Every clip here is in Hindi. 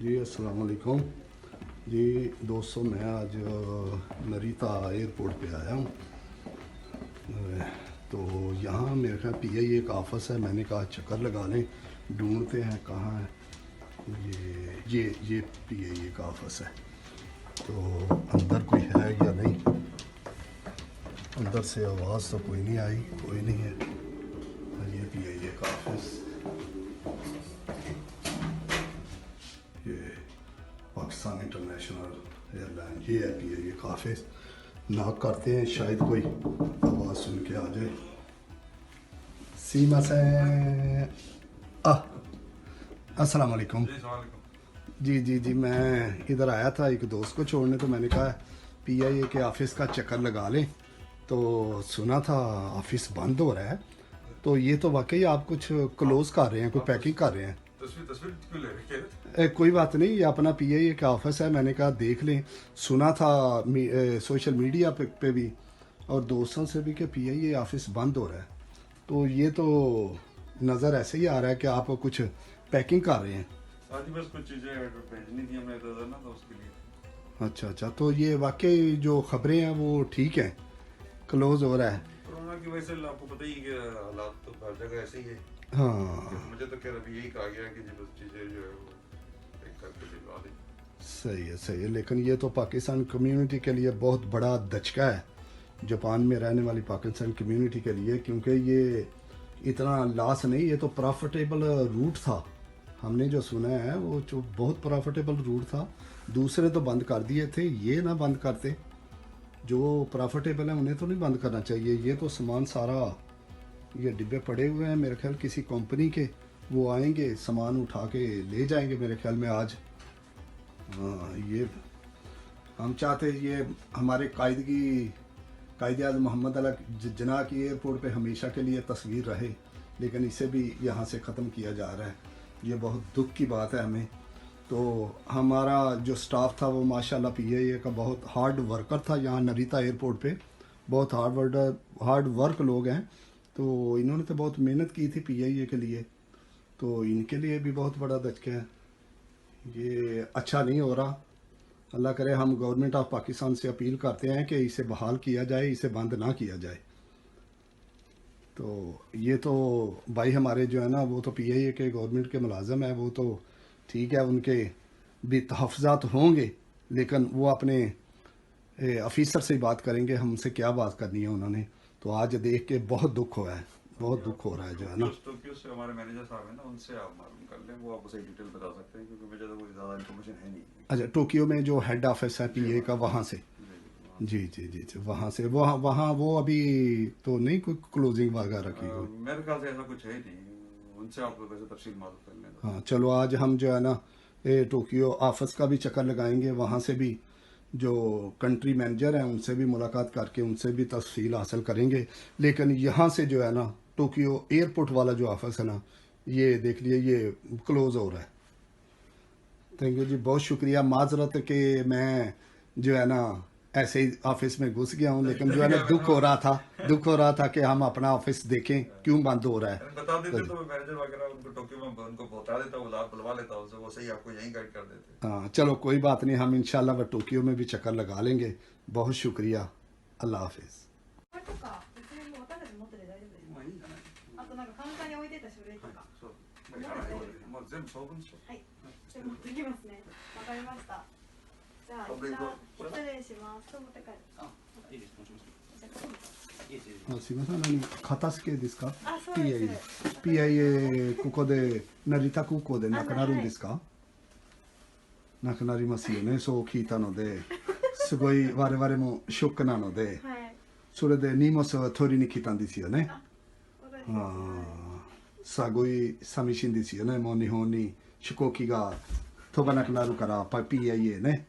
जी अस्सलाम वालेकुम जी दोस्तों, मैं आज नरीता एयरपोर्ट पे आया हूँ। तो यहाँ मेरे ख्याल पीआईए का ऑफिस है। मैंने कहा चक्कर लगा लें, ढूंढते हैं कहाँ है। ये पीआईए का ऑफिस है। तो अंदर कोई है या नहीं, अंदर से आवाज़ तो कोई नहीं आई, कोई नहीं है। ये पीआईए का ऑफिस, ये पाकिस्तान इंटरनेशनल एयरलाइन, ये है पीआईए का ऑफिस। नॉक करते हैं, शायद कोई आवाज़ सुन के आ जाए। सीमा से अस्सलाम वालेकुम। जी जी जी, मैं इधर आया था एक दोस्त को छोड़ने, तो मैंने कहा पीआईए के ऑफिस का चक्कर लगा लें। तो सुना था ऑफिस बंद हो रहा है। तो ये तो वाकई आप कुछ क्लोज कर रहे हैं, कोई पैकिंग कर रहे हैं। तस्वीर क्यों ले रहे हैं? कोई बात नहीं, ये अपना पीआईए का ऑफिस है। मैंने कहा देख लें, सुना था सोशल मीडिया पे भी और दोस्तों से भी कि पीआईए ऑफिस बंद हो रहा है। तो ये तो नज़र ऐसे ही आ रहा है कि आप कुछ पैकिंग कर रहे हैं। आज ही बस कुछ चीजें भेजनी थी हमने इधर ना, तो उसके लिए। अच्छा अच्छा, तो ये वाकई जो खबरें हैं वो ठीक हैं, क्लोज हो रहा है। कोरोना की वजह से आपको पता ही है कि हालात तो हर जगह ऐसे ही है। हाँ मुझे तो खैर अभी यही कहा गया है कि जी बस चीजें जो है वो पैक करके भिजवा दें। सही है सही है, लेकिन ये तो पाकिस्तान कम्युनिटी के लिए बहुत बड़ा दचका है, जापान में रहने वाली पाकिस्तान कम्युनिटी के लिए, क्योंकि ये इतना लॉस नहीं, ये तो प्रॉफिटेबल रूट था। हमने जो सुना है वो जो बहुत प्रॉफिटेबल रूट था। दूसरे तो बंद कर दिए थे, ये ना बंद करते। जो प्रॉफिटेबल है उन्हें तो नहीं बंद करना चाहिए। ये तो सामान सारा, ये डिब्बे पड़े हुए हैं मेरे ख्याल किसी कंपनी के, वो आएंगे सामान उठा के ले जाएंगे मेरे ख्याल में आज। हाँ, ये हम चाहते, ये हमारे कायद आज़म मोहम्मद अली जिन्ना की एयरपोर्ट पे हमेशा के लिए तस्वीर रहे, लेकिन इसे भी यहाँ से ख़त्म किया जा रहा है। ये बहुत दुख की बात है हमें। तो हमारा जो स्टाफ था वो माशाल्लाह पीआईए का बहुत हार्ड वर्कर था यहाँ नरीता एयरपोर्ट पे। बहुत हार्ड वर्क लोग हैं। तो इन्होंने तो बहुत मेहनत की थी पीआईए के लिए, तो इनके लिए भी बहुत बड़ा धचका है। ये अच्छा नहीं हो रहा। अल्लाह करे, हम गवर्नमेंट ऑफ पाकिस्तान से अपील करते हैं कि इसे बहाल किया जाए, इसे बंद ना किया जाए। तो ये तो भाई हमारे जो है ना, वो तो पीआईए के गवर्नमेंट के मुलाजम है, वो तो ठीक है, उनके भी तहफ़्फ़ुज़ात होंगे, लेकिन वो अपने ऑफिसर से ही बात करेंगे, हमसे क्या बात करनी है उन्होंने। तो आज देख के बहुत दुख हुआ है, बहुत दुख हो रहा है जो है ना। टोक्यो से हमारे मैनेजर साहब हैं ना, उनसे आप मालूम कर लें, वो आपको सही डिटेल बता सकते हैं, क्योंकि मुझे तो कोई ज़्यादा इन्फॉर्मेशन है नहीं। अच्छा, टोक्यो में जो हेड ऑफिस है पीए का, वहाँ से? जी जी जी जी, वहाँ से। वहाँ वहाँ वो अभी तो नहीं कोई क्लोजिंग वगैरह की हुई? मेरे ख्याल से ऐसा कुछ है ही नहीं, उनसे आप वैसे तफसील मालूम कर लें। हाँ चलो, आज हम जो है ना टोक्यो ऑफिस का भी चक्कर लगाएंगे, वहाँ से भी जो कंट्री मैनेजर हैं उनसे भी मुलाकात करके उनसे भी तफसील हासिल करेंगे। लेकिन यहाँ से जो है ना, टोक्यो एयरपोर्ट वाला जो ऑफिस है ना, ये देख लिए ये क्लोज हो रहा है। थैंक यू जी, बहुत शुक्रिया। माजरत के मैं जो है ना ऐसे ही ऑफिस में घुस गया हूँ, लेकिन जो है ना दुख हो रहा था कि हम अपना ऑफिस देखें क्यों बंद हो रहा है। बता देते तो मैनेजर वगैरह उनको टोक्यो में उनको बता देता, बुलवा लेता उनसे, वो सही आपको यहीं गाइड कर देते। हाँ चलो कोई बात नहीं, हम इंशाल्लाह वह टोक्यो में भी चक्कर लगा लेंगे। बहुत शुक्रिया, अल्लाह हाफिज़। これとか別にもう私たち持ってて大丈夫です。まあいいんじゃない。あとなんかカウンターに置いてた書類とか。そう。いらないよまあ全部総分でしょ。はい。じゃあ持ってきますね。わかりました。じゃあ一旦失礼します。持って帰る。いいです、もちろん。じゃあいいです。あ、すいません、片付けですか？あ、そうです。PIA ここで成田空港でなくなるんですか？なくなりますよね。そう聞いたので、すごい我々もショックなので、はい。それで荷物を取りに来たんですよね。私すごい寂しいんですよね。もう日本に飛行機が飛ばなくなるから、PIA ね。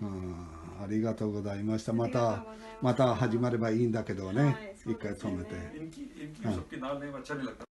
ありがとうございました。また始まればいいんだけどね。一回止めて。इनकी सबके नाम नहीं अच्छा नहीं लगता।